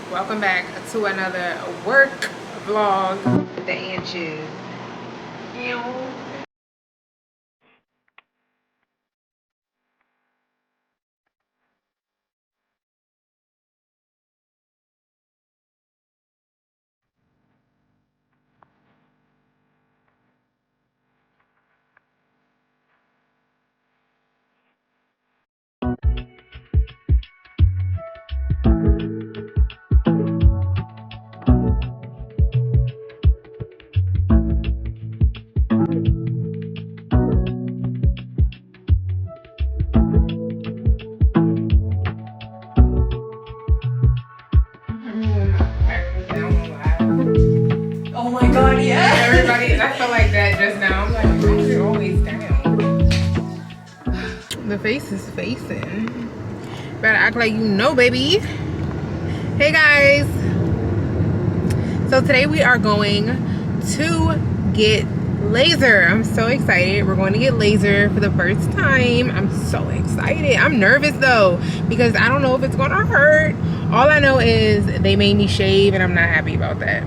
Welcome back to another work vlog with the inches. Oh my god, yeah. Everybody, I felt like that just now. I'm like, why is it always down? The face is facing. Better act like you know, baby. Hey guys. So today we are going to get laser. I'm so excited. We're going to get laser for the first time. I'm so excited. I'm nervous though because I don't know if it's gonna hurt. All I know is they made me shave and I'm not happy about that.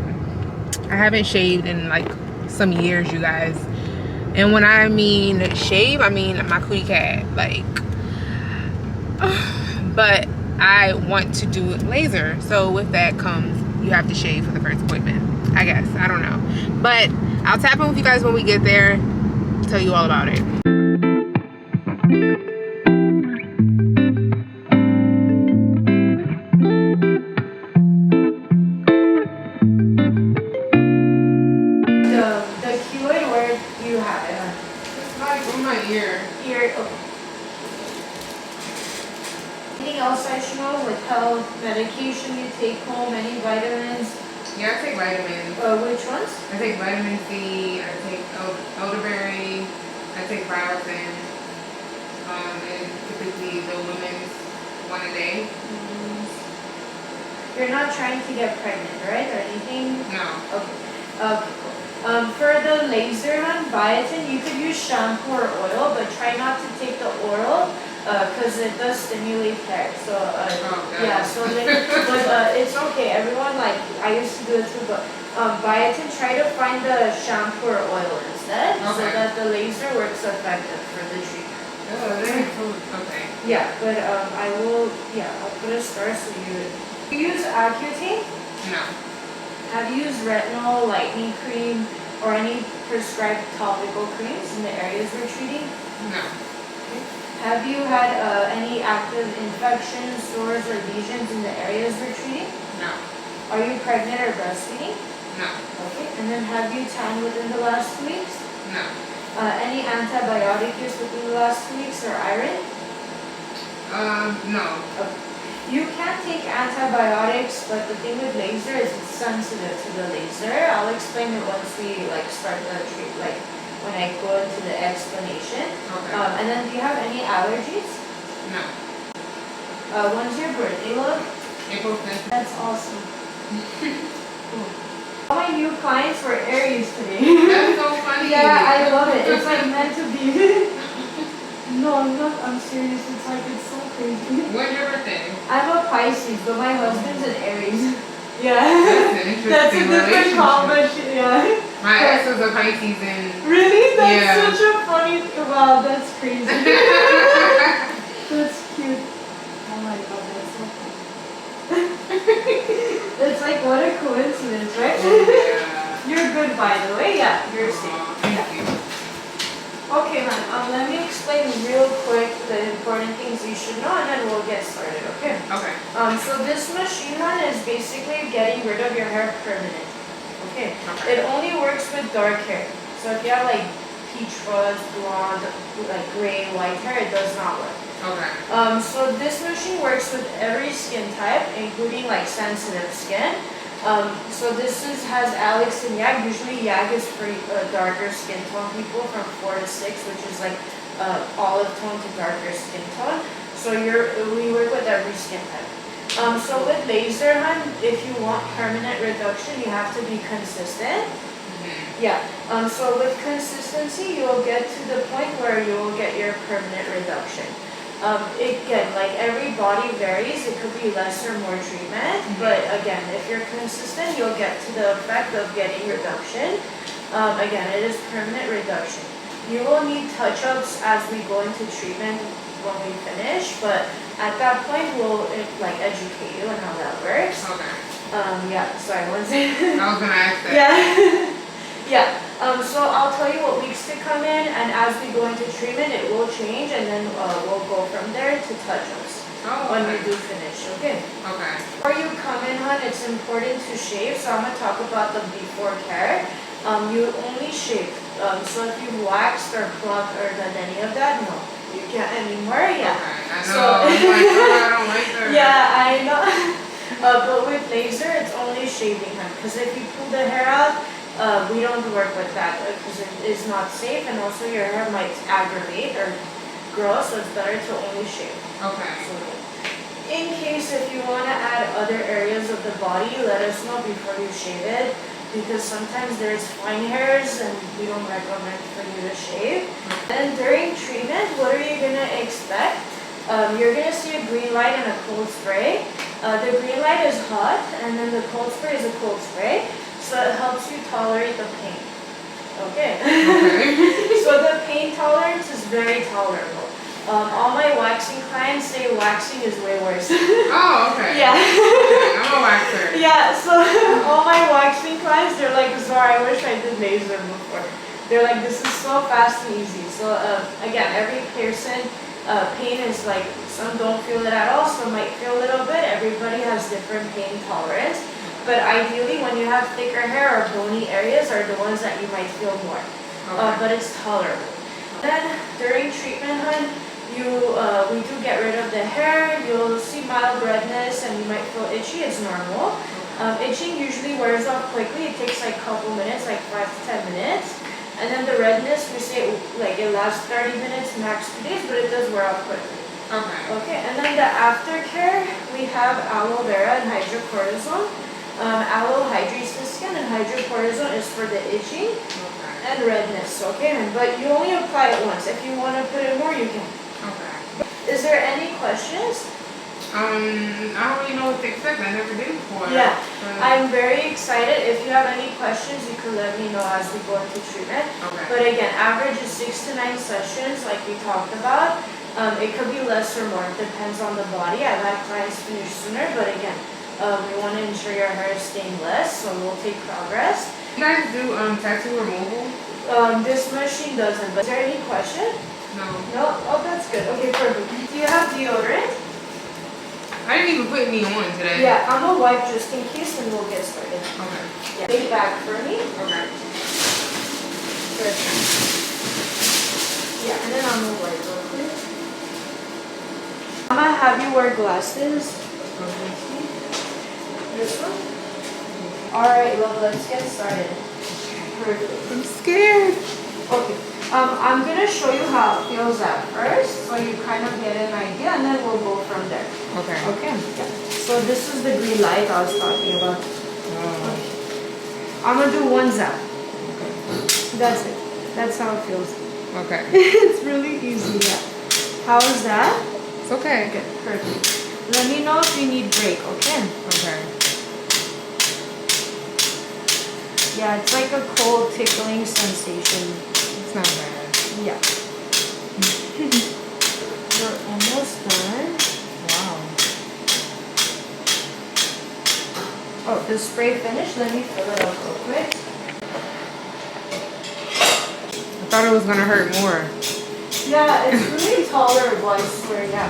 I haven't shaved in like some years, you guys. And when I mean shave, I mean my cootie cat, like. But I want to do laser. So with that comes, you have to shave for the first appointment. I guess, I don't know. But I'll tap in with you guys when we get there, tell you all about it. The keyword where you have it. It's like on my ear. Here, okay. Anything else I should know with health, medication you take home, any vitamins? Yeah, I take vitamins. Which ones? I take vitamin C, I take elderberry, I take biotin, and typically the women's one a day. You're not trying to get pregnant, right? Or anything? No. Okay. Okay, cool. For the laser on biotin, you could use shampoo or oil, but try not to take the oil because it does stimulate hair. So yeah, so but it's okay. Everyone, like, I used to do it too, but biotin, try to find the shampoo or oil instead, so that the laser works effective for the treatment. Okay. Yeah, but I'll put a star so you use Accutane? No. Have you used retinol, lightening cream, or any prescribed topical creams in the areas we're treating? No. Okay. Have you had any active infections, sores, or lesions in the areas we're treating? No. Are you pregnant or breastfeeding? No. Okay. And then have you tanned within the last 2 weeks? No. Any antibiotic use within the last 2 weeks or iron? No. Okay. You can take antibiotics, but the thing with laser is it's sensitive to the laser. I'll explain it once we start the treat, when I go into the explanation. Okay. And then do you have any allergies? No. When's your birthday, love? April 5th. That's awesome. Cool. All my new clients were Aries today. That's so funny. Yeah, I love it. It's like meant to be. No, I'm serious. It's so crazy. When's your birthday? I'm a Pisces, but my husband's an Aries. Yeah. That's an interesting That's a different relationship. combination, yeah. My ex was a Pisces and... Really? That's Yeah. such a funny... Wow, that's crazy. That's cute. Oh my god, that's so funny. It's like, what a coincidence, right? Yeah. You're good, by the way. Yeah, you're safe. Thank you. Okay, man. Let me explain real quick the important things you should know, and then we'll get started. Okay. Okay. So this machine run is basically getting rid of your hair permanently. Okay. It only works with dark hair. So if you have like peach fuzz, blonde, like gray, white hair, it does not work. Okay. So this machine works with every skin type, including like sensitive skin. So this has Alex and Yag. Usually Yag is for darker skin tone people from 4 to 6, which is like olive tone to darker skin tone. So we work with every skin type. So with laser, if you want permanent reduction, you have to be consistent. Yeah. So with consistency, you'll get to the point where you will get your permanent reduction. Again, like every body varies. It could be less or more treatment, but again, if you're consistent, you'll get to the effect of getting reduction. Again, it is permanent reduction. You will need touch-ups as we go into treatment when we finish, but at that point, we'll like educate you on how that works. Okay. Yeah. Sorry, one second. I was gonna ask that. Yeah. Yeah. So I'll tell you what weeks to come in, and as we go into treatment, it will change, and then we'll go from there to touch-ups when we do finish. Okay. Okay. Before you come in, hun, it's important to shave. So I'm gonna talk about the before care. You only shave. So if you waxed or plucked or done any of that, no, you can't anymore. Yeah. Okay. I know. I'm like, oh, I don't like that. Yeah, I know. But with laser, it's only shaving, hun. Because if you pull the hair out, we don't work with that because it is not safe, and also your hair might aggravate or grow. So it's better to only shave. Okay. So, in case if you want to add other areas of the body, let us know before you shave it. Because sometimes there's fine hairs and we don't recommend for you to shave. And during treatment, what are you going to expect? You're going to see a green light and a cold spray. The green light is hot, and then the cold spray is a cold spray. So it helps you tolerate the pain. Okay. So the pain tolerance is very tolerable. All my waxing clients say waxing is way worse. Oh, okay. Yeah. Okay, I'm a waxer. Yeah, so all my waxing clients, they're like, Zara, I wish I did laser before. They're like, this is so fast and easy. So again, every person, pain is like, some don't feel it at all, some might feel a little bit. Everybody has different pain tolerance. But ideally, when you have thicker hair or bony areas are the ones that you might feel more. Okay. But it's tolerable. Then during treatment, hun, we do get rid of the hair. You'll see mild redness and you might feel itchy. It's normal. Itching usually wears off quickly. It takes like a couple minutes, like 5 to 10 minutes. And then the redness, we say like it lasts 30 minutes, max 2 days, but it does wear off quickly. Okay. Okay, and then the aftercare, we have aloe vera and hydrocortisone. Aloe hydrates the skin and hydrocortisone is for the itching and redness, okay? But you only apply it once. If you want to put it more, you can. Okay. Is there any questions? I don't really know what to expect. I never did before. Yeah, I'm very excited. If you have any questions, you can let me know as we go into treatment. Okay. But again, average is 6 to 9 sessions like we talked about. It could be less or more. It depends on the body. I've had clients finish sooner, but again, we want to ensure your hair is staying less, so we'll take progress. You guys do tattoo removal? This machine doesn't, but is there any question? No. No? Oh, that's good. Okay, perfect. Do you have deodorant? I didn't even put any on today. Yeah, I'm gonna wipe just in case and we'll get started. Okay. Yeah. Lay back for me. Okay. Perfect. Yeah, and then I'm gonna wipe real quick. I'm gonna have you wear glasses. Okay. This one? Alright, love, let's get started. Perfect. I'm scared. Okay. I'm gonna show you how it feels at first, so you kind of get an idea, and then we'll go from there. Okay. Okay. Yeah. So this is the green light I was talking about. I'm gonna do one zap. Okay. That's it. That's how it feels. Okay. It's really easy. Yeah. How is that? It's okay. Okay. Perfect. Let me know if you need break. Okay. Okay. Yeah, it's like a cold tickling sensation. It's not bad. Yeah. We're almost done. Wow. Oh, the spray finished. Let me fill it up real quick. I thought it was gonna hurt more. Yeah, it's really tolerable, I swear, yeah.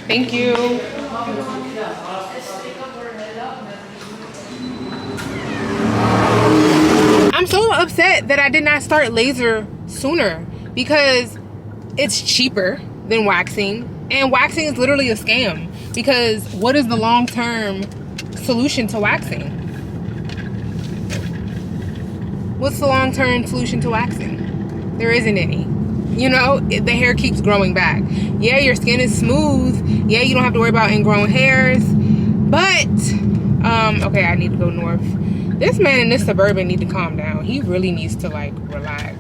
Thank you. I'm so upset that I did not start laser sooner because it's cheaper than waxing, and waxing is literally a scam because what is the long-term solution to waxing? What's the long-term solution to waxing? There isn't any. You know, the hair keeps growing back. Yeah, your skin is smooth. Yeah, you don't have to worry about ingrown hairs. But, okay, I need to go north. This man in this Suburban need to calm down. He really needs to, like, relax.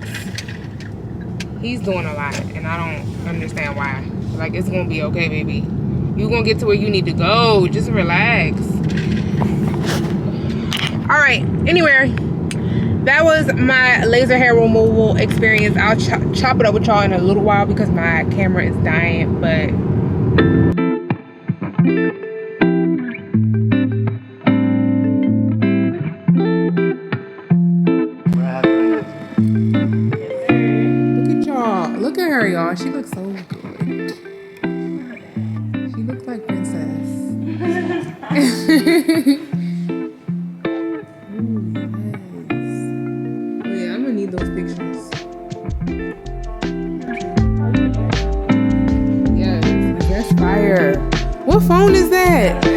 He's doing a lot, and I don't understand why. Like, it's gonna be okay, baby. You're gonna get to where you need to go. Just relax. All right, anyway, that was my laser hair removal experience. I'll chop it up with y'all in a little while because my camera is dying, but look at her, y'all. She looks so good. She looks like princess. Ooh, yes. Oh yeah, I'm gonna need those pictures. Yes, that's fire. What phone is that?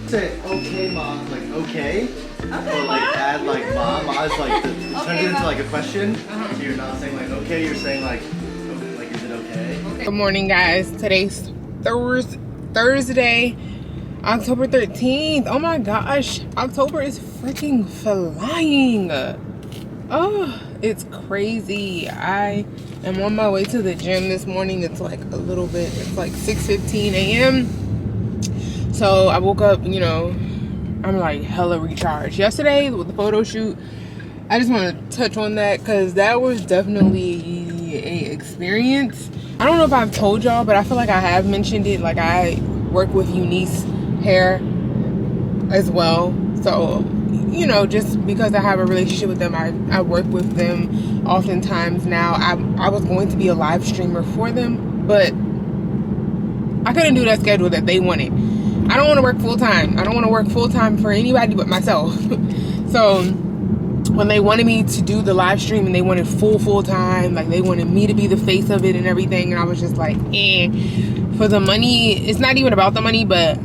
Say okay, mom, like okay, Okay, or like Mom. add like mom as like the, it turns Okay, it into Mom. like a question. So you're not saying like okay, you're saying like is it okay? Good morning, guys. Today's Thursday, October 13th. Oh my gosh, October is freaking flying. Oh, it's crazy. I am on my way to the gym this morning. It's like a little bit, it's like 6:15 a.m. So I woke up, you know, I'm like hella recharged. Yesterday with the photo shoot, I just want to touch on that because that was definitely a experience. I don't know if I've told y'all, but I feel like I have mentioned it. Like, I work with Eunice Hair as well. So, you know, just because I have a relationship with them, I work with them oftentimes now. I was going to be a live streamer for them, but I couldn't do that schedule that they wanted. I don't want to work full-time. I don't want to work full-time for anybody but myself. So when they wanted me to do the live stream and they wanted full-time, like they wanted me to be the face of it and everything, and I was just like, for the money, it's not even about the money, but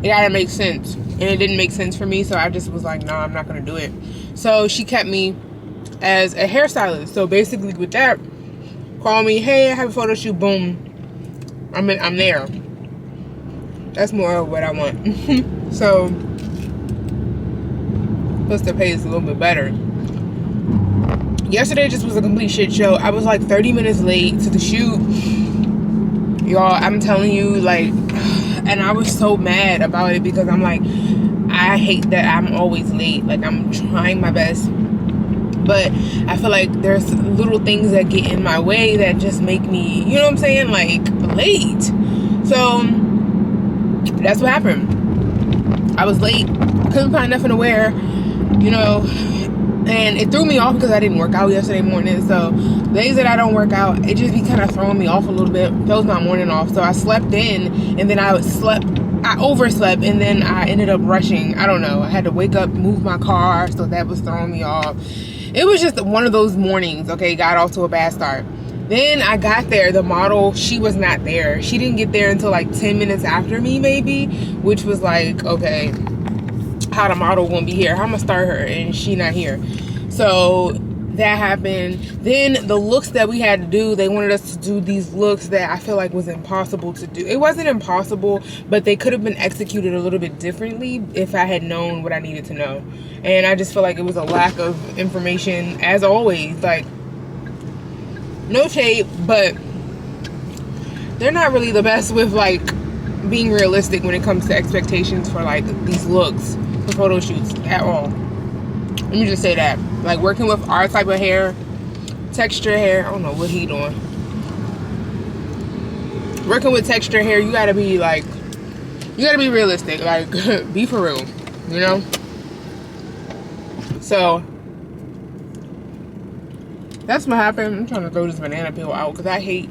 it gotta make sense. And it didn't make sense for me, so I just was like, no, I'm not gonna do it. So she kept me as a hairstylist. So basically with that, call me, hey, I have a photo shoot, boom, I'm there. That's more of what I want. So, plus the pay is a little bit better. Yesterday just was a complete shit show. I was like 30 minutes late to the shoot. Y'all, I'm telling you, like, and I was so mad about it because I'm like, I hate that I'm always late. Like, I'm trying my best. But I feel like there's little things that get in my way that just make me, you know what I'm saying, like, late. So that's what happened. I was late, couldn't find nothing to wear, you know, and it threw me off because I didn't work out yesterday morning. So days that I don't work out, it just be kind of throwing me off a little bit, throws my morning off. So I slept in, and then I overslept, and then I ended up rushing. I don't know, I had to wake up, move my car, so that was throwing me off. It was just one of those mornings, okay, got off to a bad start. Then I got there, the model, she was not there. She didn't get there until like 10 minutes after me, maybe, which was like, okay, how the model won't be here? How I'm gonna start her and she not here? So that happened. Then the looks that we had to do, they wanted us to do these looks that I feel like was impossible to do. It wasn't impossible, but they could have been executed a little bit differently if I had known what I needed to know. And I just feel like it was a lack of information, as always. Like, no shade, but they're not really the best with like being realistic when it comes to expectations for like these looks for photo shoots at all. Let me just say that. Like, working with our type of hair, texture hair, I don't know what he doing. Working with texture hair, you gotta be like, you gotta be realistic. Like, be for real, you know? So that's what happened. I'm trying to throw this banana peel out because I hate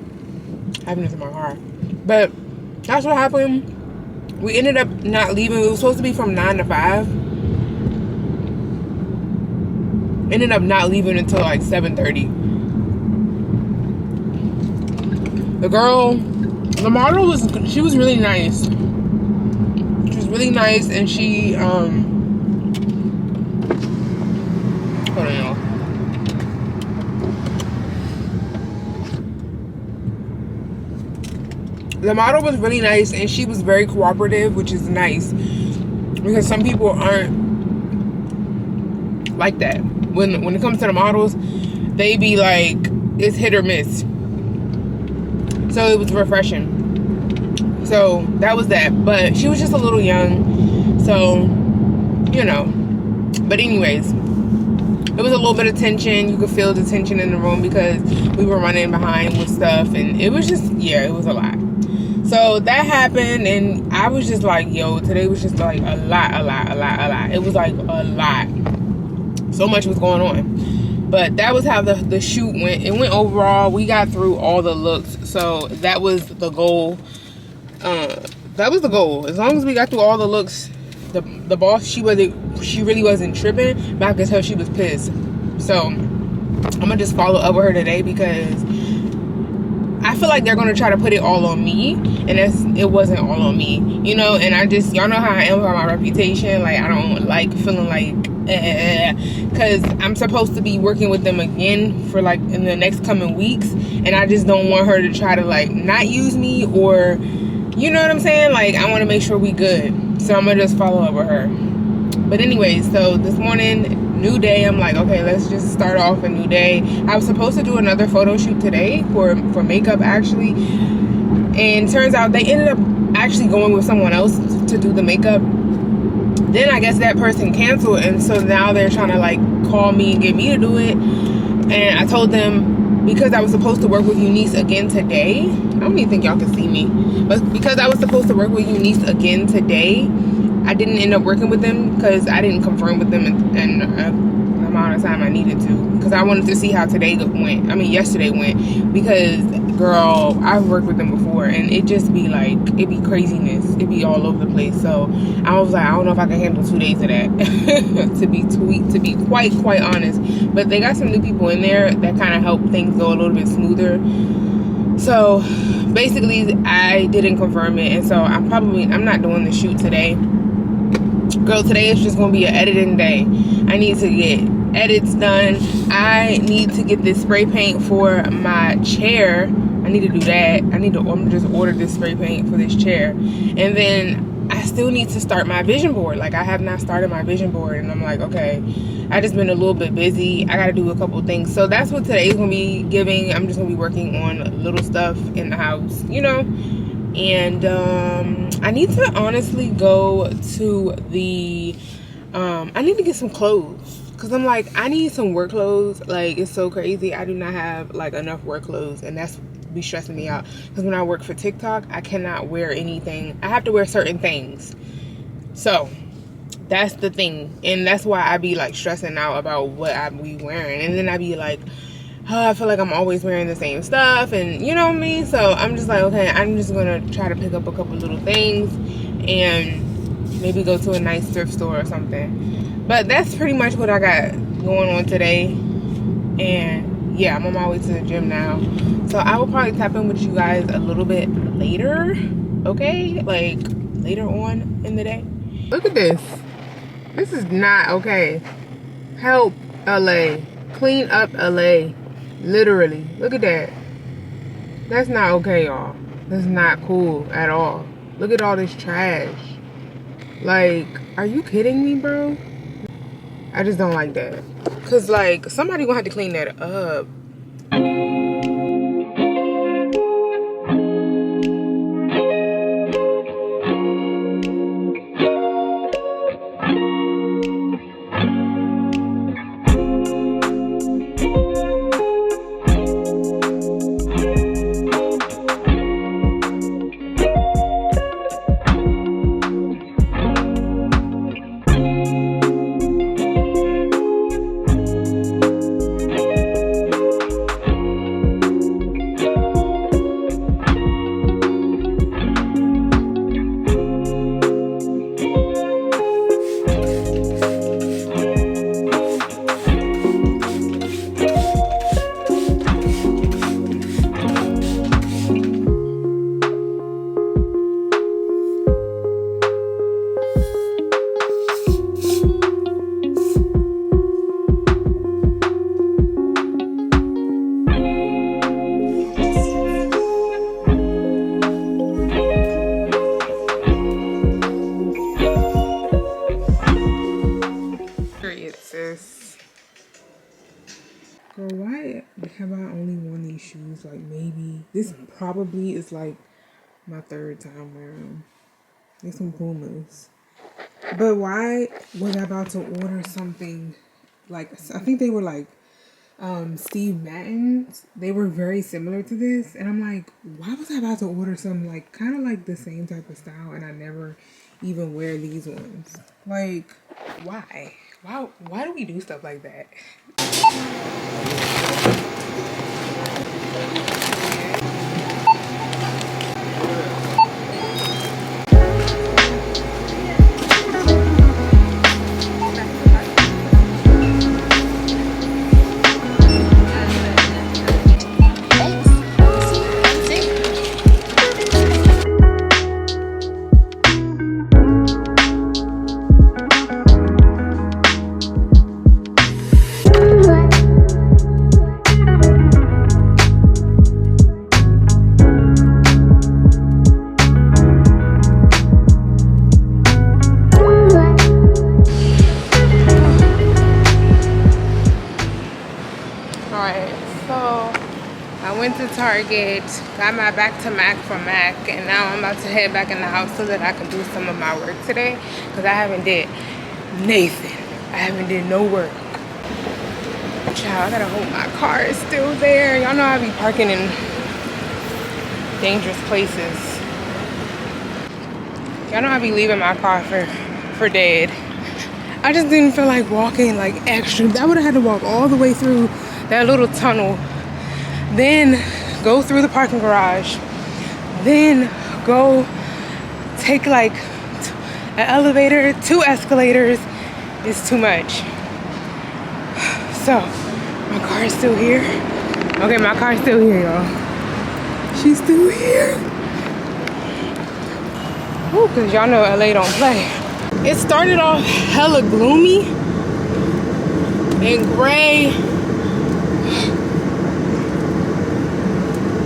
having this in my car. But that's what happened. We ended up not leaving. It was supposed to be from 9 to 5. Ended up not leaving until like 7:30. The girl, the model she was really nice. She was really nice, and she hold on, y'all. The model was really nice, and she was very cooperative, which is nice because some people aren't like that. When it comes to the models, they be like, it's hit or miss. So it was refreshing. So that was that. But she was just a little young, so you know. But anyways, it was a little bit of tension. You could feel the tension in the room because we were running behind with stuff, and it was just, yeah, it was a lot. So that happened, and I was just like, yo, today was just like a lot. It was like a lot. So much was going on. But that was how the shoot went. It went overall. We got through all the looks. So that was the goal. That was the goal. As long as we got through all the looks, the boss, she really wasn't tripping, but I could tell she was pissed. So I'm gonna just follow up with her today because I feel like they're gonna try to put it all on me, and it wasn't all on me, you know. And y'all know how I am about my reputation. Like, I don't like feeling like, because I'm supposed to be working with them again for like in the next coming weeks, and I just don't want her to try to like not use me, or you know what I'm saying. Like, I want to make sure we good, so I'm gonna just follow up with her. But anyways, so this morning, new day, I'm like, okay, let's just start off a new day. I was supposed to do another photo shoot today for makeup, actually, and turns out they ended up actually going with someone else to do the makeup. Then I guess that person canceled, and so now they're trying to like call me and get me to do it. And I told them, because I was supposed to work with Eunice again today, I don't even think y'all can see me, but because I was supposed to work with Eunice again today, I didn't end up working with them because I didn't confirm with them in the amount of time I needed to, because I wanted to see how yesterday went, because girl, I've worked with them before, and it just be like, it be craziness, it be all over the place. So I was like, I don't know if I can handle 2 days of that to be quite honest. But they got some new people in there that kind of help things go a little bit smoother. So basically I didn't confirm it, and so I'm not doing the shoot today. Girl, today is just gonna be an editing day. I need to get edits done. I need to get this spray paint for my chair. I need to do that. I'm gonna just order this spray paint for this chair. And then I still need to start my vision board. Like, I have not started my vision board, and I'm like, okay, I just been a little bit busy. I gotta do a couple things. So that's what today's gonna be giving. I'm just gonna be working on little stuff in the house, you know. And I need to honestly go to the I need to get some clothes, because I'm like, I need some work clothes. Like, it's so crazy, I do not have like enough work clothes, and that's be stressing me out, because when I work for TikTok, I cannot wear anything. I have to wear certain things. So that's the thing, and that's why I be like stressing out about what I be wearing. And then I be like, oh, I feel like I'm always wearing the same stuff, and you know what I mean. So I'm just like, okay, I'm just gonna try to pick up a couple little things and maybe go to a nice thrift store or something. But that's pretty much what I got going on today. And yeah, I'm on my way to the gym now, so I will probably tap in with you guys a little bit later, okay? Like later on in the day. Look at this. This is not okay. Help, LA. Clean up, LA. Literally. Look at that. That's not okay, y'all. That's not cool at all. Look at all this trash. Like, are you kidding me, bro? I just don't like that. Cause like, somebody gonna have to clean that up. Yes. Girl, why have I only worn these shoes? Like, maybe this probably is like my third time wearing them. They're some Pumas. But why was I about to order something like, I think they were like Steve Madden's? They were very similar to this, and I'm like, why was I about to order something like kind of like the same type of style, and I never even wear these ones? Like, why do we do stuff like that? Alright, so I went to Target, got my back to Mac from Mac, and now I'm about to head back in the house so that I can do some of my work today, because I haven't did Nathan. I haven't did no work. Child, I gotta hope my car is still there. Y'all know I be parking in dangerous places. Y'all know I be leaving my car for dead. I just didn't feel like walking like extra. I would have had to walk all the way through that little tunnel, then go through the parking garage, then go take like an elevator, 2 escalators. It's too much. So my car is still here. Okay, my car is still here, y'all. She's still here. Ooh, cause y'all know LA don't play. It started off hella gloomy and gray.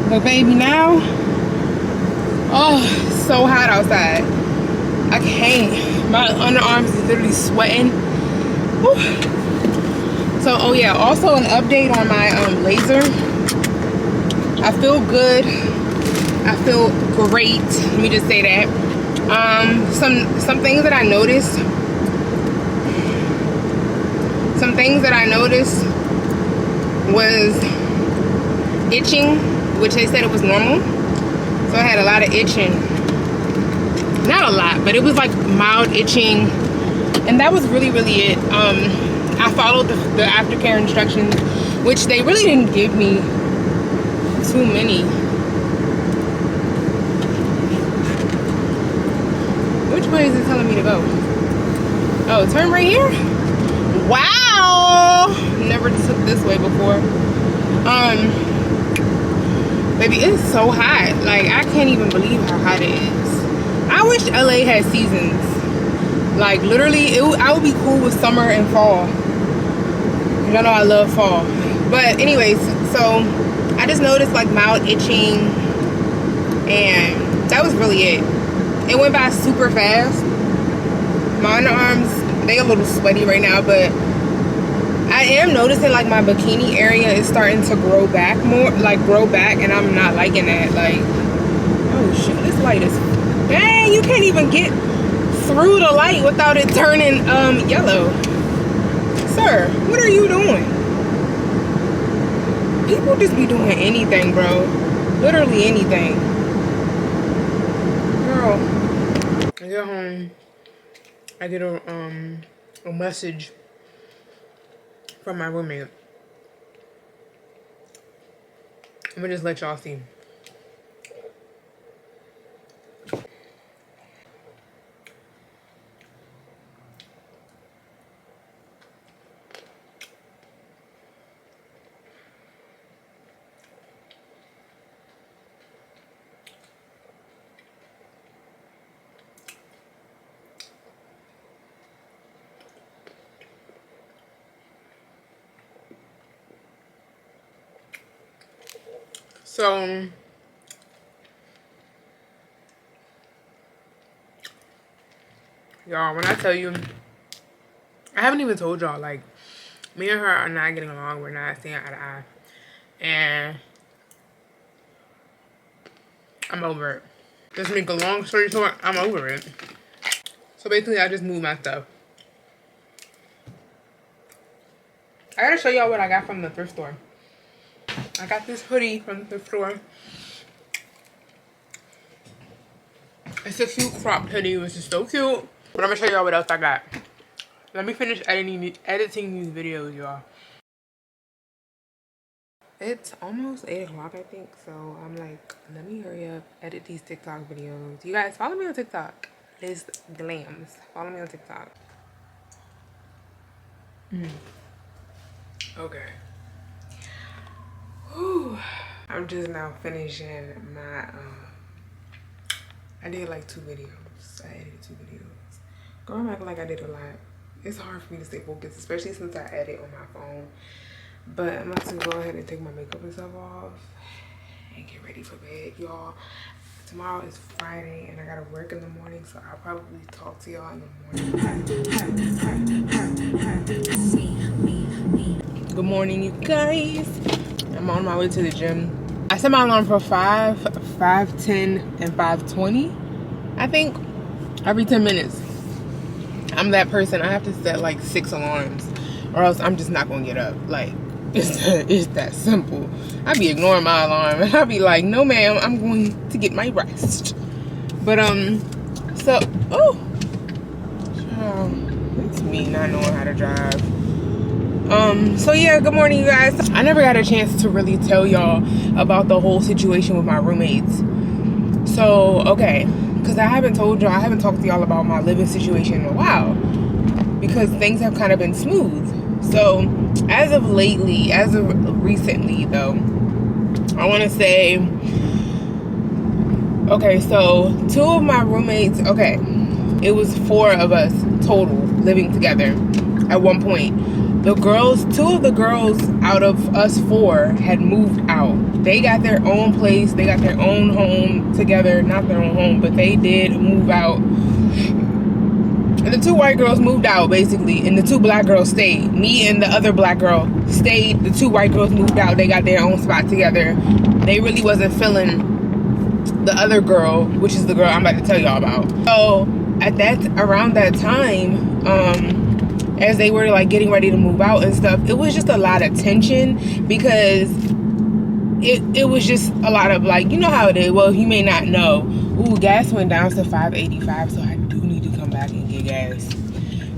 But baby, now, oh, it's so hot outside. I can't. My underarms is literally sweating. Whew. So, oh yeah, also an update on my laser. I feel good. I feel great. Let me just say that. Some things that I noticed. Some things that I noticed was itching, which they said it was normal. So I had a lot of itching. Not a lot, but it was like mild itching. And that was really it. I followed the aftercare instructions, which they really didn't give me too many. Which way is it telling me to go? Oh, turn right here? Wow! Never took this way before. Baby, it's so hot. Like, I can't even believe how hot it is. I wish LA had seasons. Like, literally, I would be cool with summer and fall. Y'all know I love fall. But anyways, so I just noticed like mild itching, and that was really it. It went by super fast. My underarms, they a little sweaty right now, but I am noticing like my bikini area is starting to grow back more, and I'm not liking that. Like, oh shoot, this light is, dang, you can't even get through the light without it turning yellow. Sir, what are you doing? People just be doing anything, bro. Literally anything. Girl, I get home, I get a message from my roommate. I'm gonna just let y'all see. So, y'all, when I tell you, I haven't even told y'all, like, Me and her are not getting along. We're not seeing eye to eye. And I'm over it. Just make a long story short, I'm over it. So basically, I just moved my stuff. I gotta show y'all what I got from the thrift store. I got this hoodie from the thrift store. It's a cute cropped hoodie, which is so cute. But I'm gonna show y'all what else I got. Let me finish editing these videos, y'all. It's almost 8 o'clock, I think. So I'm like, let me hurry up, edit these TikTok videos. You guys, follow me on TikTok. It's Glams. Follow me on TikTok. Okay. Whew. I'm just now finishing my, I did like 2 videos. I edited 2 videos. Girl, I'm acting like I did a lot. It's hard for me to stay focused, especially since I edit on my phone. But I'm about to go ahead and take my makeup and stuff off and get ready for bed, y'all. Tomorrow is Friday and I gotta work in the morning, so I'll probably talk to y'all in the morning. Good morning, you guys. I'm on my way to the gym. I set my alarm for 5, 5:10, and 5:20. I think every 10 minutes. I'm that person. I have to set like 6 alarms or else I'm just not gonna get up. Like, it's that simple. I be ignoring my alarm and I be like, no ma'am, I'm going to get my rest. But so it's me not knowing how to drive. So yeah, good morning, you guys. I never got a chance to really tell y'all about the whole situation with my roommates. So okay, because I haven't talked to y'all about my living situation in a while because things have kind of been smooth. So as of recently though, I want to say, okay, so 2 of my roommates, okay, it was 4 of us total living together at one point. 2 of the girls out of us 4 had moved out. They got their own place, they got their own home together, not their own home, but they did move out. The 2 white girls moved out basically, and the 2 black girls stayed. Me and the other black girl stayed. The 2 white girls moved out. They got their own spot together. They really wasn't feeling the other girl, which is the girl I'm about to tell y'all about. So around that time, as they were like getting ready to move out and stuff, it was just a lot of tension because it was just a lot of like, you know how it is. Well, you may not know. Ooh, gas went down to $5.85, so I do need to come back and get gas.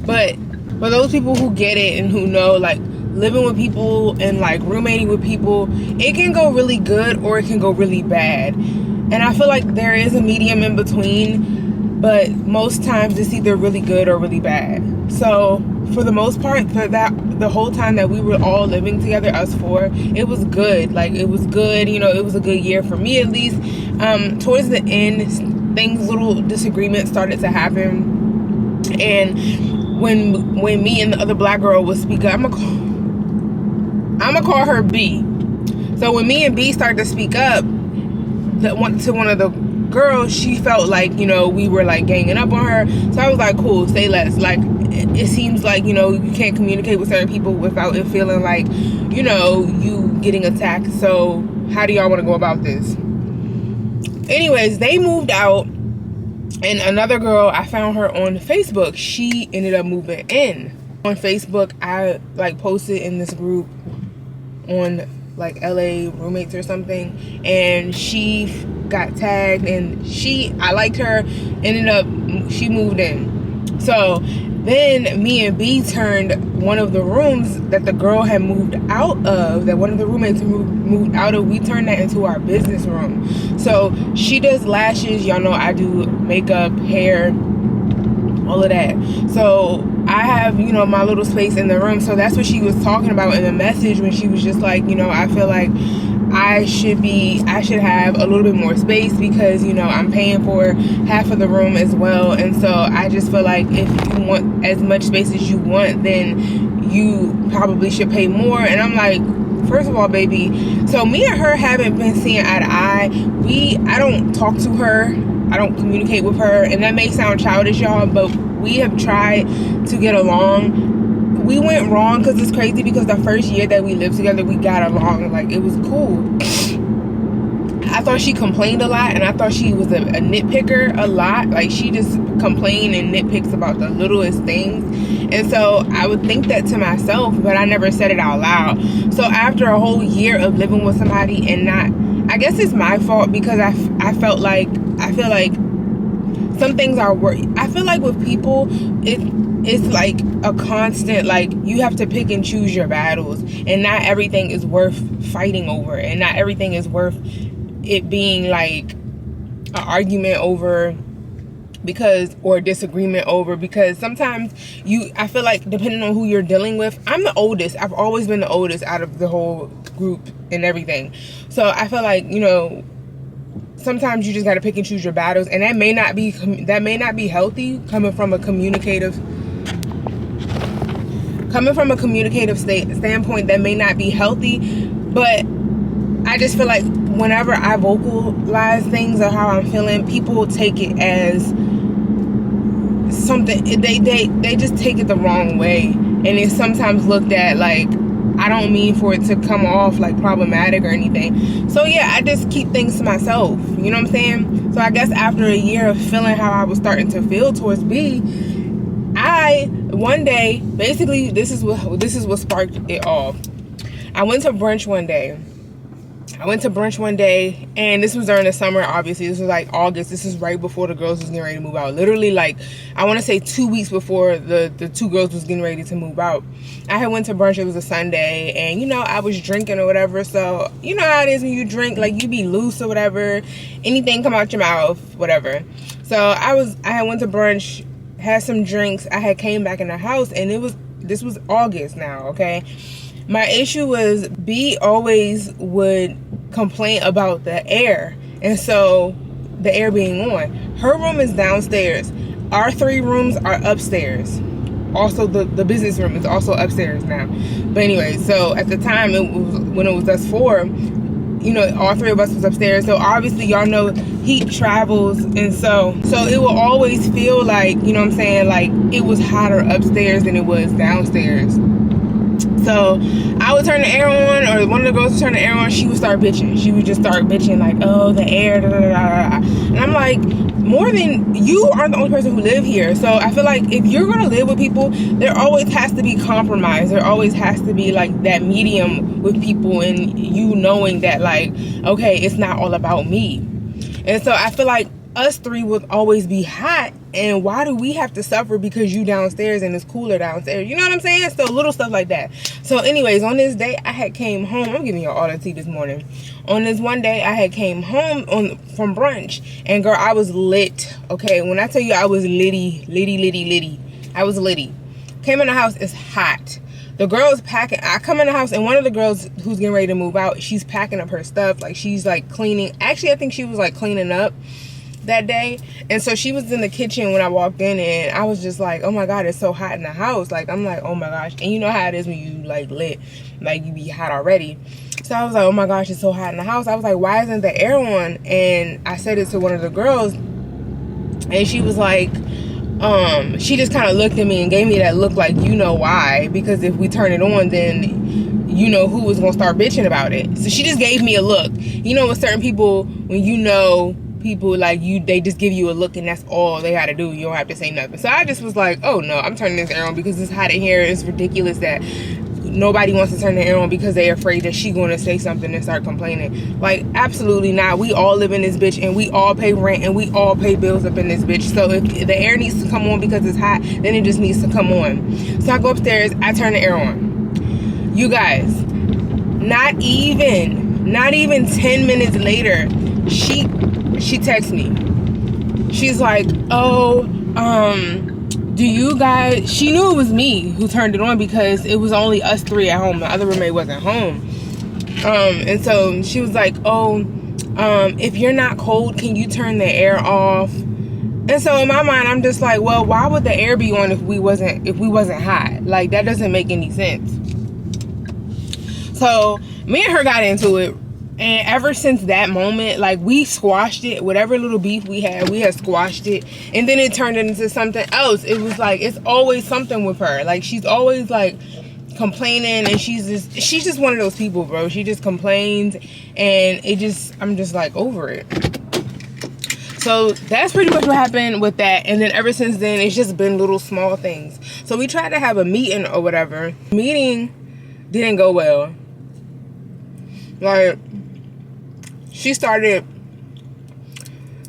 But for those people who get it and who know, like, living with people and like roommating with people, it can go really good or it can go really bad. And I feel like there is a medium in between, but most times it's either really good or really bad. So for the most part, the whole time that we were all living together, us 4, it was good. Like, it was good, you know, it was a good year for me at least. Towards the end, little disagreements started to happen. And when me and the other black girl would speak up, I'm gonna call her B. So when me and B started to speak up to one of the girls, she felt like, you know, we were like ganging up on her. So I was like, cool, say less. Like, it seems like, you know, you can't communicate with certain people without it feeling like, you know, you getting attacked. So how do y'all want to go about this? Anyways, they moved out, and another girl, I found her on Facebook. She ended up moving in. On Facebook, I like posted in this group on like LA roommates or something, and she got tagged, and I liked her, she moved in. So then me and B turned one of the rooms that the girl had moved out of, that one of the roommates moved out of, we turned that into our business room. So she does lashes, y'all know I do makeup, hair, all of that. So I have, you know, my little space in the room. So that's what she was talking about in the message when she was just like, you know, I feel like I should have a little bit more space because, you know, I'm paying for half of the room as well. And so I just feel like if you want as much space as you want, then you probably should pay more. And I'm like, first of all, baby, so me and her haven't been seeing eye to eye. I don't talk to her. I don't communicate with her. And that may sound childish, y'all, but we have tried to get along we went wrong, because it's crazy, because the first year that we lived together, we got along, like, it was cool. I thought she complained a lot, and I thought she was a nitpicker a lot. Like, she just complained and nitpicks about the littlest things. And so I would think that to myself, but I never said it out loud. So after a whole year of living with somebody and not, I guess it's my fault, because I feel like some things are worth. I feel like with people, it's like a constant, like, you have to pick and choose your battles, and not everything is worth fighting over, and not everything is worth it being like an argument over, because, or disagreement over, because sometimes I feel like, depending on who you're dealing with, I'm the oldest. I've always been the oldest out of the whole group and everything. So I feel like, you know, sometimes you just got to pick and choose your battles, and that may not be healthy coming from a communicative standpoint. That may not be healthy, but I just feel like whenever I vocalize things or how I'm feeling, people take it as something, they just take it the wrong way, and it's sometimes looked at like, I don't mean for it to come off like problematic or anything. So yeah, I just keep things to myself, you know what I'm saying? So I guess after a year of feeling how I was starting to feel towards B, one day, basically, this is what sparked it off. I went to brunch one day, and this was during the summer. Obviously, this was like August. This is right before the girls was getting ready to move out. Literally, like, I want to say 2 weeks before the two girls was getting ready to move out. I had went to brunch. It was a Sunday, and, you know, I was drinking or whatever. So, you know how it is when you drink, like, you be loose or whatever. Anything come out your mouth, whatever. So, I had went to brunch, had some drinks. I had came back in the house, and this was August now, okay? My issue was B always would complain about the air, and so the air being on. Her room is downstairs. Our 3 rooms are upstairs. Also, the business room is also upstairs now. But anyway, so at the time, when it was us 4, you know, all 3 of us was upstairs. So obviously, y'all know heat travels, and so it will always feel like, you know what I'm saying, like it was hotter upstairs than it was downstairs. So I would turn the air on, or one of the girls would turn the air on. She would start bitching. She would just start bitching like, oh, the air, da, da, da, da. And I'm like, more than you are the only person who live here. So I feel like if you're gonna live with people, there always has to be compromise. There always has to be like that medium with people, and you knowing that, like, okay, it's not all about me. And so I feel like us 3 would always be hot, and why do we have to suffer because you downstairs and it's cooler downstairs? You know what I'm saying? So little stuff like that. So anyways, on this day, I had came home. I'm giving you all the tea this morning. On this one day, I had came home from brunch, and girl, I was lit. Okay, when I tell you I was litty, I was litty. Came in the house, it's hot. The girl's packing. I come in the house, and one of the girls who's getting ready to move out, she's packing up her stuff. Like, she's like cleaning. Actually, I think she was like cleaning up that day. And so she was in the kitchen when I walked in, and I was just like, oh my God, it's so hot in the house. Like, I'm like, oh my gosh. And you know how it is when you like lit, like you be hot already. So I was like, oh my gosh, it's so hot in the house. I was like, why isn't the air on? And I said it to one of the girls, and she was like, she just kind of looked at me and gave me that look like, you know why? Because if we turn it on, then you know who was gonna start bitching about it. So she just gave me a look. You know, with certain people, when you know people like you, they just give you a look, and that's all they gotta do. You don't have to say nothing. So I just was like, oh no, I'm turning this air on because it's hot in here. It's ridiculous that nobody wants to turn the air on because they're afraid that she's gonna say something and start complaining. Like, absolutely not. We all live in this bitch, and we all pay rent, and we all pay bills up in this bitch. So if the air needs to come on because it's hot, then it just needs to come on. So I go upstairs, I turn the air on. You guys, not even 10 minutes later, she texts me. She's like, oh, do you guys, she knew it was me who turned it on because it was only us 3 at home. The other roommate wasn't home. And so she was like, oh, if you're not cold, can you turn the air off? And so in my mind, I'm just like, well, why would the air be on if we wasn't hot? Like, that doesn't make any sense. So me and her got into it And ever since that moment, like, we squashed it. Whatever little beef we had squashed it. And then it turned into something else. It was like, it's always something with her. Like, she's always like complaining, and she's just one of those people, bro. She just complains, and I'm just like over it. So that's pretty much what happened with that. And then ever since then, it's just been little small things. So we tried to have a meeting or whatever. Meeting didn't go well. Like, she started,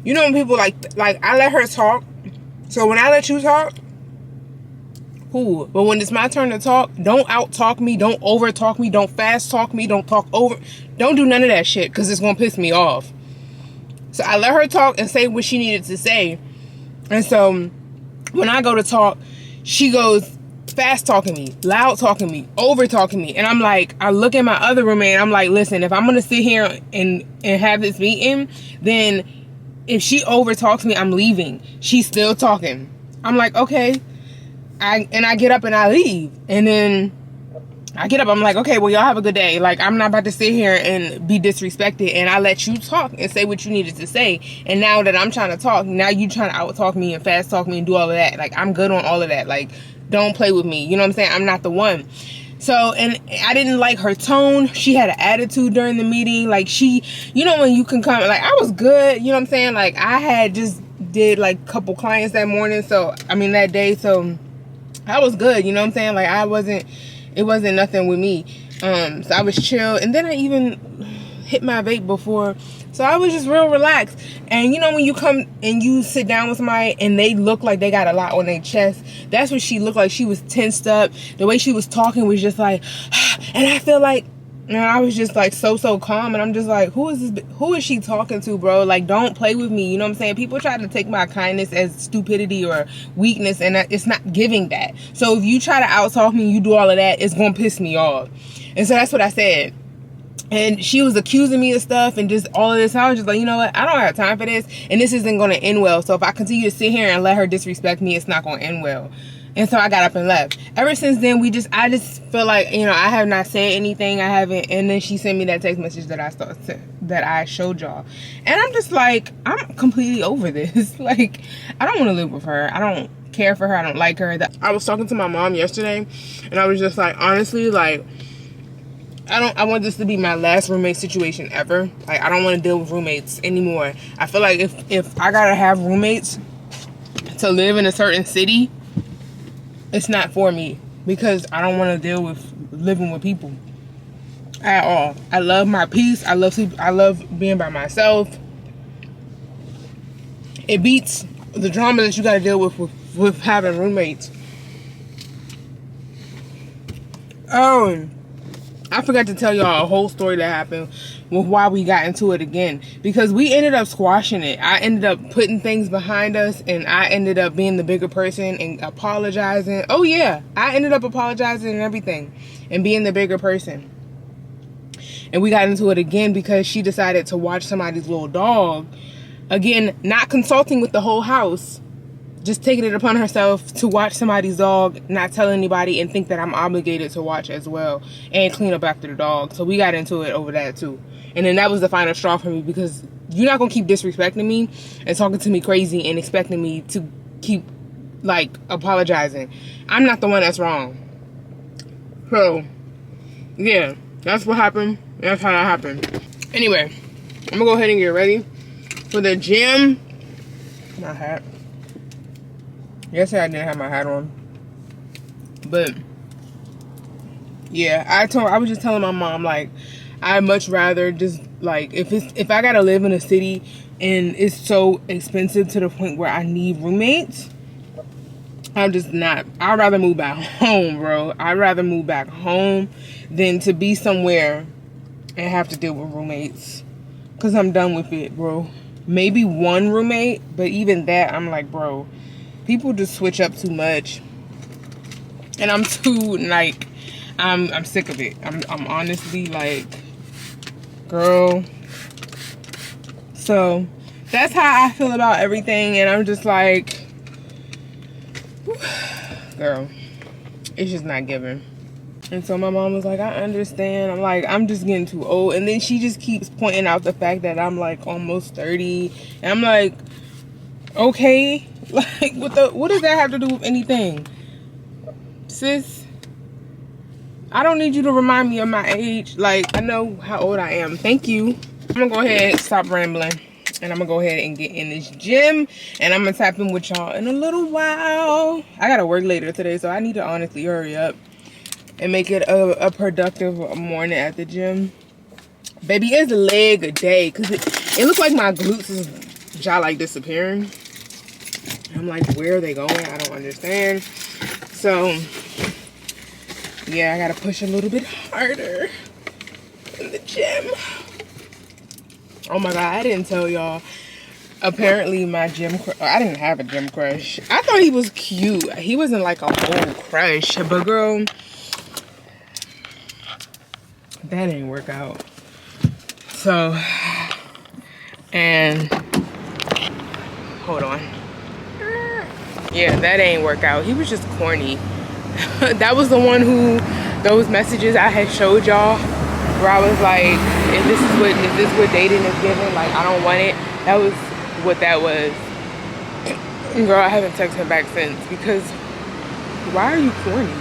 you know, when people like I let her talk. So when I let you talk, cool. But when it's my turn to talk, don't out talk me, don't over talk me, don't fast talk me, don't talk over, don't do none of that shit, because it's gonna piss me off. So I let her talk and say what she needed to say. And so when I go to talk, she goes fast talking me, loud talking me, over talking me. And I'm like, I look at my other roommate and I'm like, listen, if I'm gonna sit here and have this meeting, then if she over talks me, I'm leaving. She's still talking. I'm like, okay. I get up and I leave. And then I get up, I'm like, okay, well, y'all have a good day. Like, I'm not about to sit here and be disrespected. And I let you talk and say what you needed to say. And now that I'm trying to talk, now you trying to out talk me and fast talk me and do all of that. Like, I'm good on all of that. Like, don't play with me. You know what I'm saying? I'm not the one. So, and I didn't like her tone. She had an attitude during the meeting. Like, she, you know, when you can come, like, I was good. You know what I'm saying? Like, I had just did like a couple clients that morning. So, I mean, that day. So, I was good. You know what I'm saying? Like, it wasn't nothing with me. So I was chill. And then I even hit my vape before. So I was just real relaxed. And you know when you come and you sit down with somebody and they look like they got a lot on their chest, that's what she looked like. She was tensed up. The way she was talking was just like, and I feel like, and I was just like so calm. And I'm just like, who is she talking to, bro? Like, don't play with me. You know what I'm saying? People try to take my kindness as stupidity or weakness, and it's not giving that. So if you try to out-talk me, you do all of that, it's gonna piss me off. And so that's what I said. And she was accusing me of stuff and just all of this. I was just like, you know what? I don't have time for this. And this isn't going to end well. So if I continue to sit here and let her disrespect me, it's not going to end well. And so I got up and left. Ever since then, I just feel like, you know, I have not said anything. I haven't. And then she sent me that text message that I showed y'all. And I'm just like, I'm completely over this. Like, I don't want to live with her. I don't care for her. I don't like her. I was talking to my mom yesterday, and I was just like, honestly, like, I want this to be my last roommate situation ever. Like, I don't want to deal with roommates anymore. I feel like if I gotta have roommates to live in a certain city, it's not for me, because I don't want to deal with living with people at all. I love my peace. I love being by myself. It beats the drama that you gotta deal with having roommates. Oh, I forgot to tell y'all a whole story that happened with why we got into it again. Because we ended up squashing it. I ended up putting things behind us, and I ended up being the bigger person and apologizing. Oh yeah, I ended up apologizing and everything and being the bigger person. And we got into it again because she decided to watch somebody's little dog. Again, not consulting with the whole house. Just taking it upon herself to watch somebody's dog, not tell anybody, and think that I'm obligated to watch as well and clean up after the dog. So we got into it over that too. And then that was the final straw for me, because you're not gonna keep disrespecting me and talking to me crazy and expecting me to keep like apologizing. I'm not the one that's wrong. So yeah, that's what happened. That's how that happened. Anyway, I'm gonna go ahead and get ready for the gym. My hat. Yesterday I didn't have my hat on, but yeah, I was just telling my mom, like, I'd much rather just, like, if I gotta live in a city and it's so expensive to the point where I need roommates, I'd rather move back home, bro. I'd rather move back home than to be somewhere and have to deal with roommates, because I'm done with it, bro. Maybe one roommate, but even that, I'm like, bro, people just switch up too much, and I'm too, like, I'm sick of it. I'm honestly like, girl. So that's how I feel about everything, and I'm just like, whew, girl, it's just not giving. And so my mom was like, I understand. I'm like, I'm just getting too old. And then she just keeps pointing out the fact that I'm like almost 30. And I'm like, okay, like what does that have to do with anything? Sis, I don't need you to remind me of my age. Like, I know how old I am. Thank you. I'm gonna go ahead and stop rambling. And I'm gonna go ahead and get in this gym. And I'm gonna tap in with y'all in a little while. I gotta work later today, so I need to honestly hurry up and make it a productive morning at the gym. Baby, it's leg day. Cause it looks like my glutes is like disappearing. I'm like, where are they going? I don't understand. So yeah, I gotta push a little bit harder in the gym. Oh my God, I didn't tell y'all. Apparently my gym I didn't have a gym crush. I thought he was cute. He wasn't like a whole crush, but girl, that didn't work out. So, and hold on. Yeah, that ain't work out. He was just corny. That was the one who, those messages I had showed y'all where I was like, is this what dating is giving? Like, I don't want it. That was what that was. And girl, I haven't texted him back since because why are you corny?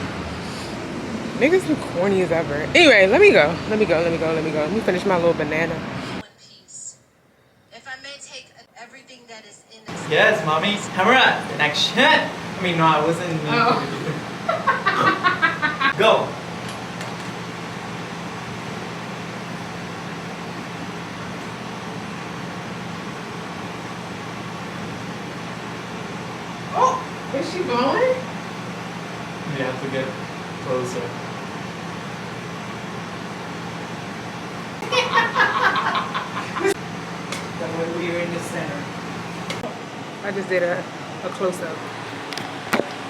Niggas be corny as ever. Anyway, let me go. Let me finish my little banana. If I may take everything that is in this. Yes, mommy. Camera. Action. I mean, no, I wasn't. Go. Oh, is she blowing? You have to get closer. That way we're in the center. I just did a close-up.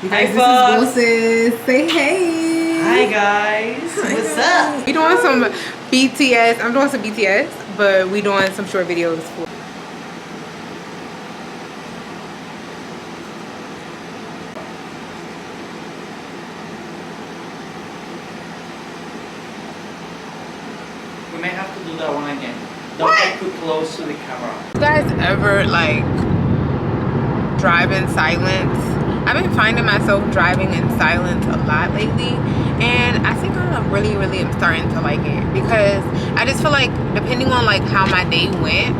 You Hi, guys, folks. this is Wilsis. Say hey. Hi, guys. What's up? We doing some BTS. I'm doing some BTS, but we doing some short videos for. We may have to do that one again. Don't get too close to the camera. You guys ever like drive in silence? I've been finding myself driving in silence a lot lately, and I think I really am starting to like it because I just feel like depending on like how my day went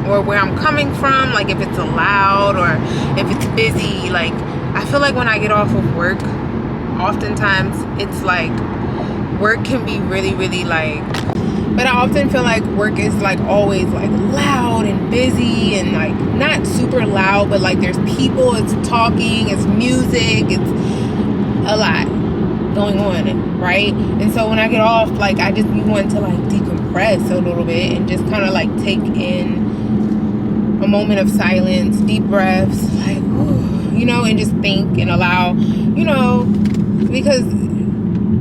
or where I'm coming from, like if it's loud or if it's busy, like I feel like when I get off of work, oftentimes it's like work can be really like, but I often feel like work is like always like loud and busy and like not super loud, but like there's people, it's talking, it's music, it's a lot going on, right? And so when I get off, like I just be wanting to like decompress a little bit and just kind of like take in a moment of silence, deep breaths, like, you know, and just think and allow, you know, because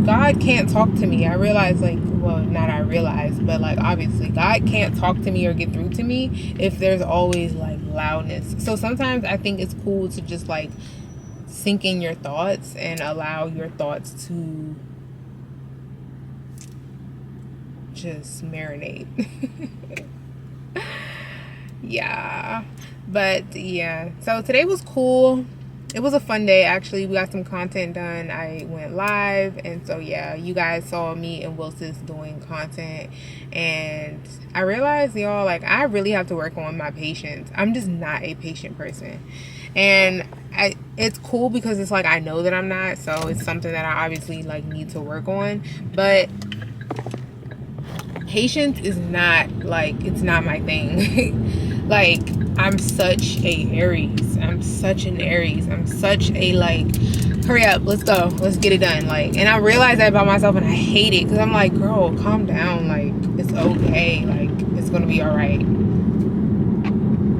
God can't talk to me. I realize, like, well, not I realize, but like obviously God can't talk to me or get through to me if there's always like loudness. So sometimes I think it's cool to just like sink in your thoughts and allow your thoughts to just marinate. Yeah, but yeah, so today was cool. It was a fun day, actually. We got some content done. I went live, and so yeah, you guys saw me and Wilsis doing content, and I realized, y'all, like I really have to work on my patience. I'm just not a patient person, and it's cool because it's like I know that I'm not, so it's something that I obviously like need to work on. But patience is not like, it's not my thing. Like I'm such a Aries. I'm such an Aries. I'm such a like, hurry up, let's go, let's get it done. Like, and I realize that about myself, and I hate it because I'm like, girl, calm down. Like it's okay. Like it's gonna be all right.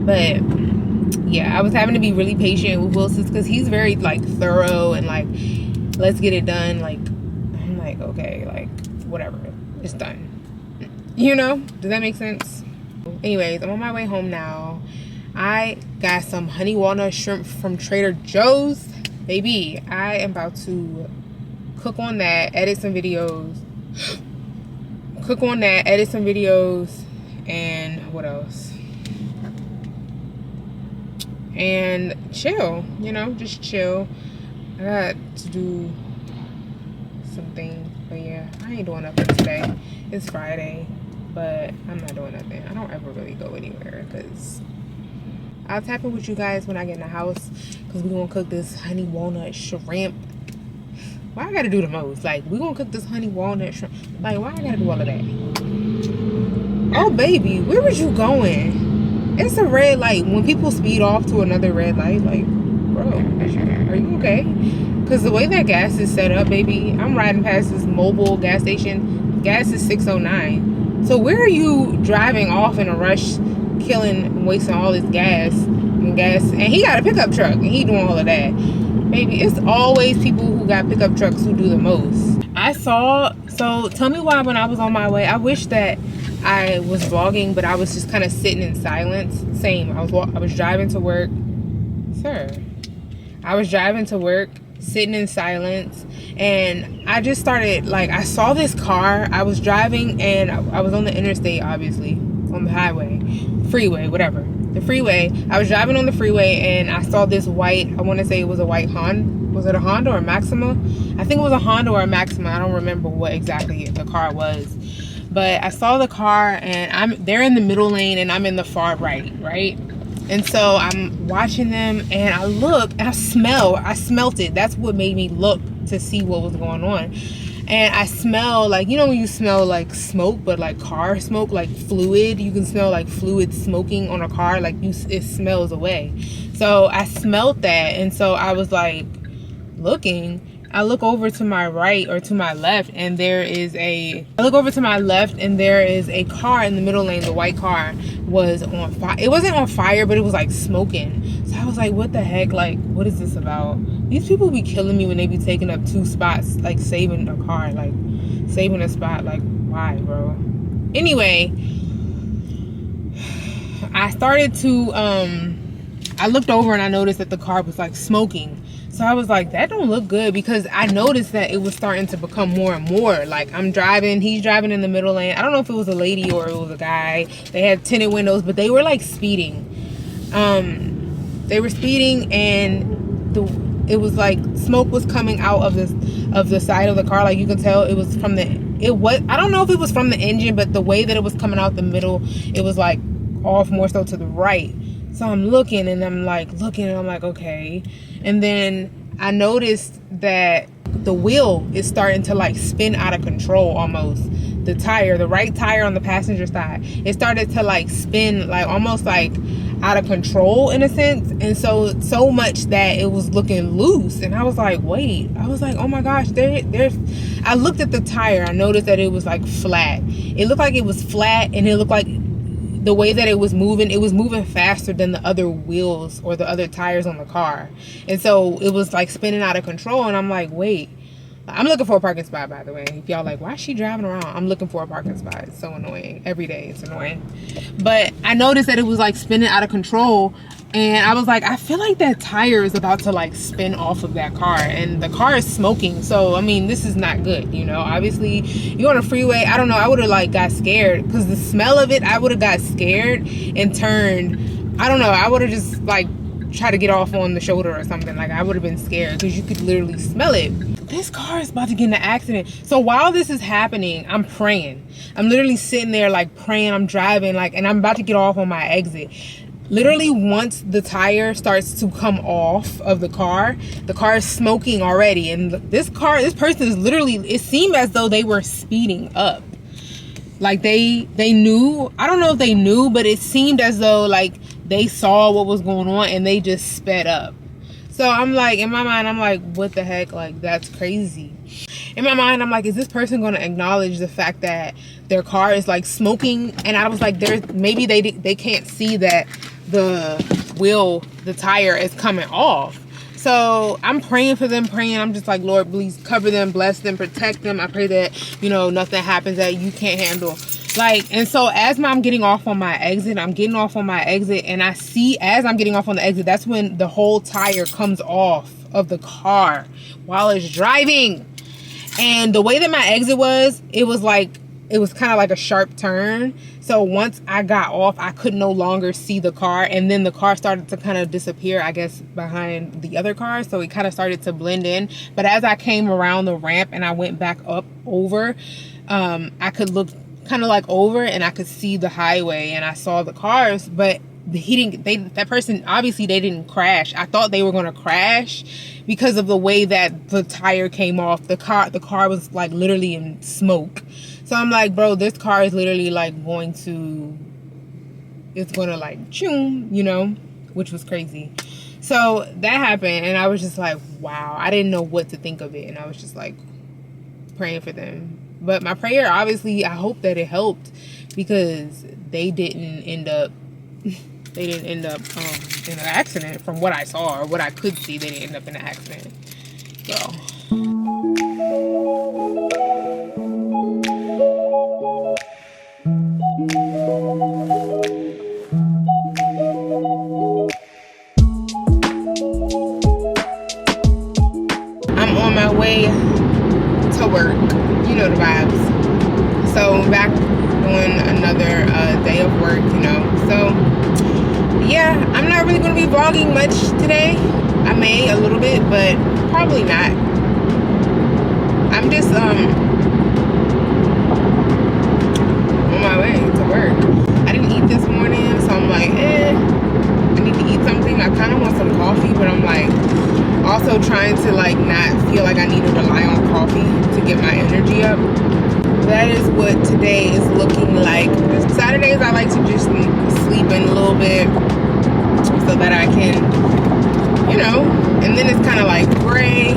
But yeah, I was having to be really patient with Wilson because he's very like thorough and like, let's get it done. Like I'm like, okay, like whatever, it's done. You know, does that make sense? Anyways, I'm on my way home now. I got some honey walnut shrimp from Trader Joe's. Baby, I am about to cook on that, edit some videos. Cook on that, edit some videos, and what else? And chill, you know, just chill. I got to do something, but yeah, I ain't doing nothing today. It's Friday, but I'm not doing nothing. I don't ever really go anywhere because I'll tap in with you guys when I get in the house because we're gonna cook this honey walnut shrimp. Why I gotta do the most? Like, we're gonna cook this honey walnut shrimp. Like, why I gotta do all of that? Oh, baby, where was you going? It's a red light. When people speed off to another red light, like, bro, are you okay? Because the way that gas is set up, baby, I'm riding past this mobile gas station. Gas is $6.09. So where are you driving off in a rush, killing, wasting all this gas? And he got a pickup truck, and he doing all of that. Baby, it's always people who got pickup trucks who do the most. So tell me why when I was on my way, I wish that I was vlogging, but I was just kind of sitting in silence. Same, I was driving to work. Sir. I was driving to work, sitting in silence, and I just started, like, I saw this car. I was driving, and I was on the interstate, obviously, on the highway, freeway, whatever. The freeway. I was driving on the freeway, and I saw this white, I want to say it was a white Honda. Was it a Honda or a Maxima? I think it was a Honda or a Maxima. I don't remember what exactly the car was. But I saw the car, and they're in the middle lane, and I'm in the far right? And so I'm watching them, and I look, and I smelt it. That's what made me look to see what was going on. And I smell, like, you know when you smell like smoke, but like car smoke, like fluid, you can smell like fluid smoking on a car, like it smells away. So I smelled that, and so I was like looking. I look over to my right or to my left, and there is a car in the middle lane. The white car was on fire. It wasn't on fire, but it was like smoking. So I was like, what the heck? Like, what is this about? These people be killing me when they be taking up 2 spots, like saving a car, like saving a spot. Like, why, bro? Anyway, I started to, I looked over and I noticed that the car was like smoking. So I was like, that don't look good, because I noticed that it was starting to become more and more. Like, I'm driving, he's driving in the middle lane. I don't know if it was a lady or it was a guy. They had tinted windows, but they were like speeding. They were speeding, and it was like smoke was coming out of the side of the car. Like, you could tell it was from I don't know if it was from the engine, but the way that it was coming out the middle, it was like off more so to the right. So I'm looking, and I'm like, okay. And then I noticed that the wheel is starting to like spin out of control almost. The right tire on the passenger side, it started to like spin, like almost like out of control in a sense. And so much that it was looking loose. And I was like, wait. I was like, oh my gosh, I looked at the tire. I noticed that it was like flat. It looked like it was flat, and it looked like the way that it was moving faster than the other wheels or the other tires on the car. And so it was like spinning out of control. And I'm like, wait, I'm looking for a parking spot, by the way. If y'all like, why is she driving around? I'm looking for a parking spot. It's so annoying. Every day it's annoying. But I noticed that it was like spinning out of control. And I was like, I feel like that tire is about to like spin off of that car, and the car is smoking. So, I mean, this is not good, you know. Obviously, you're on a freeway. I don't know. I would have like got scared, because the smell of it, I would have got scared and turned. I don't know. I would have just like tried to get off on the shoulder or something. Like, I would have been scared, because you could literally smell it. This car is about to get in an accident. So while this is happening, I'm praying. I'm literally sitting there like praying. I'm driving, like, and I'm about to get off on my exit. Literally, once the tire starts to come off of the car is smoking already. And this person is literally, it seemed as though they were speeding up. Like they knew, I don't know if they knew, but it seemed as though like they saw what was going on and they just sped up. So I'm like, in my mind, I'm like, what the heck? Like, that's crazy. In my mind, I'm like, is this person going to acknowledge the fact that their car is like smoking? And I was like, maybe they can't see that the tire is coming off. So I'm praying for them, I'm just like, Lord, please cover them, bless them, protect them. I pray that, you know, nothing happens that you can't handle. Like, and so as I'm getting off on my exit, and I see as I'm getting off on the exit, that's when the whole tire comes off of the car while it's driving. And the way that my exit was, it was kind of like a sharp turn. So once I got off, I could no longer see the car. And then the car started to kind of disappear, I guess, behind the other car. So it kind of started to blend in. But as I came around the ramp and I went back up over, I could look kind of like over and I could see the highway and I saw the cars. But that person, obviously they didn't crash. I thought they were going to crash because of the way that the tire came off. The car was like literally in smoke. So I'm like, bro, this car is literally like it's gonna like choom, you know, which was crazy. So that happened and I was just like, wow, I didn't know what to think of it. And I was just like praying for them. But my prayer, obviously, I hope that it helped because they didn't end up in an accident. From what I saw or what I could see, they didn't end up in an accident. So I'm on my way to work. You know the vibes. So back doing another day of work, you know. So yeah, I'm not really going to be vlogging much today. I may a little bit, but probably not. I'm just on my way to work. I didn't eat this morning, so I'm like, I need to eat something. I kind of want some coffee, but I'm like also trying to like not feel like I need to rely on coffee to get my energy up. That is what today is looking like. Saturdays I like to just sleep in a little bit so that I can, you know, and then it's kind of like gray.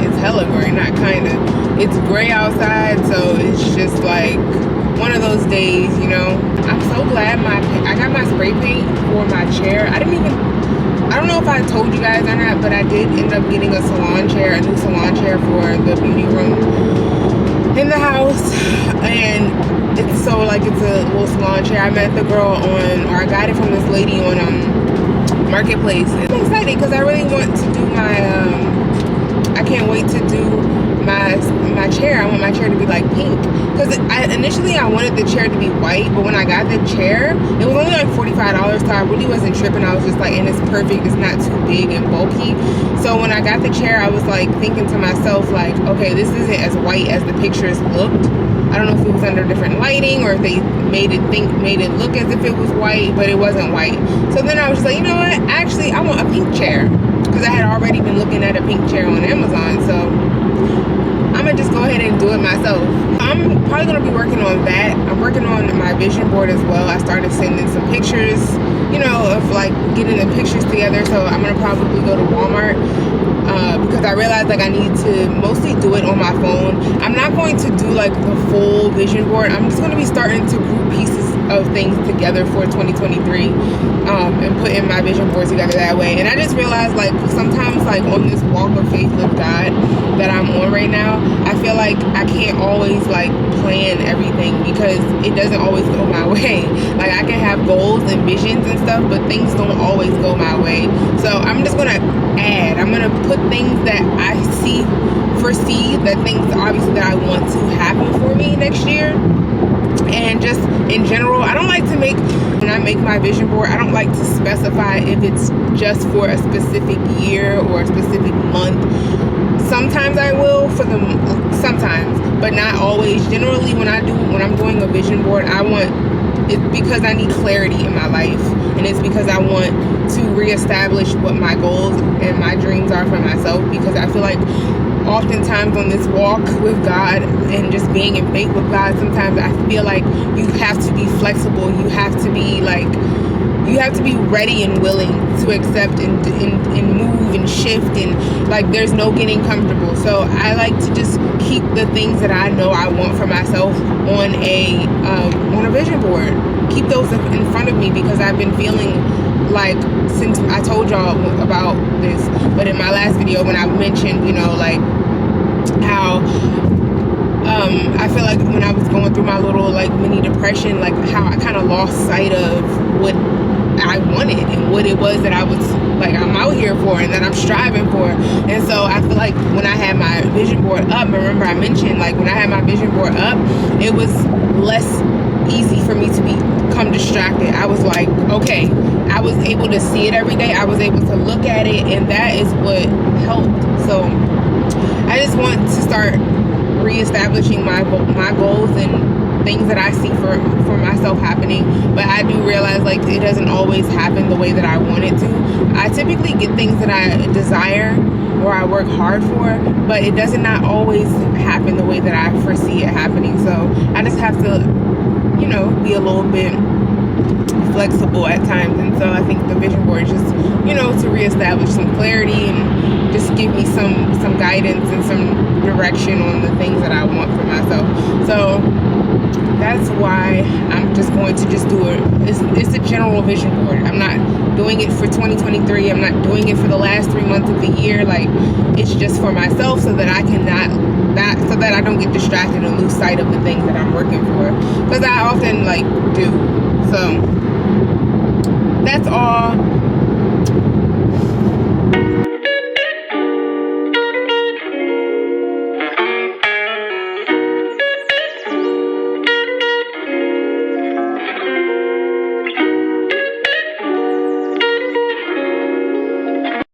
It's hella gray, not kind of. It's gray outside, so it's just like one of those days, you know. I'm so glad I got my spray paint for my chair. I don't know if I told you guys or not, but I did end up getting a new salon chair for the beauty room in the house. And it's so like, it's a little salon chair. I met the girl I got it from this lady on Marketplace. And I'm excited because I really want to do I can't wait to do my chair. I want my chair to be like pink, because initially I wanted the chair to be white, but when I got the chair it was only like $45, so I really wasn't tripping. I was just like, and it's perfect, it's not too big and bulky. So when I got the chair, I was like thinking to myself like, okay, this isn't as white as the pictures looked. I don't know if it was under different lighting or if they made it look as if it was white, but it wasn't white. So then I was just like, you know what, actually I want a pink chair, because I had already been looking at a pink chair on Amazon. So I'm gonna just go ahead and do it myself. I'm probably gonna be working on that. I'm working on my vision board as well. I started sending some pictures, you know, of like getting the pictures together. So I'm gonna probably go to Walmart because I realized like I need to mostly do it on my phone. I'm not going to do like the full vision board. I'm just gonna be starting to group pieces of things together for 2023 and putting my vision board together that way. And I just realized like sometimes like on this walk of faith with God that I'm on right now, I feel like I can't always like plan everything because it doesn't always go my way. Like I can have goals and visions and stuff, but things don't always go my way. So I'm just gonna I'm gonna put things that I foresee, that things obviously that I want to happen for me next year. And just in general, I don't like to when I make my vision board, I don't like to specify if it's just for a specific year or a specific month. Sometimes I will sometimes, but not always. Generally, when I'm doing a vision board, it's because I need clarity in my life, and it's because I want to reestablish what my goals and my dreams are for myself, because I feel like oftentimes on this walk with God and just being in faith with God, sometimes I feel like you have to be flexible. You have to be ready and willing to accept and move and shift, and like there's no getting comfortable. So I like to just keep the things that I know I want for myself on a vision board. Keep those in front of me, because I've been feeling like, since I told y'all about this, but in my last video when I mentioned, you know, like how I feel like when I was going through my little like mini depression, like how I kind of lost sight of what I wanted and what it was that I was like I'm out here for and that I'm striving for. And so I feel like when I had my vision board up, remember I mentioned like when I had my vision board up, it was less easy for me to become distracted. I was like, okay, I was able to see it every day. I was able to look at it, and that is what helped. So I just want to start reestablishing my goals and things that I see for myself happening. But I do realize like it doesn't always happen the way that I want it to. I typically get things that I desire or I work hard for, but it does not always happen the way that I foresee it happening. So I just have to, you know, be a little bit flexible at times. And so I think the vision board is just, you know, to reestablish some clarity and just give me some guidance and some direction on the things that I want for myself. So that's why I'm just going to just do it. It's a general vision board. I'm not doing it for 2023. I'm not doing it for the last 3 months of the year. Like, it's just for myself so that I so that I don't get distracted and lose sight of the things that I'm working for. Because I often like do. So that's all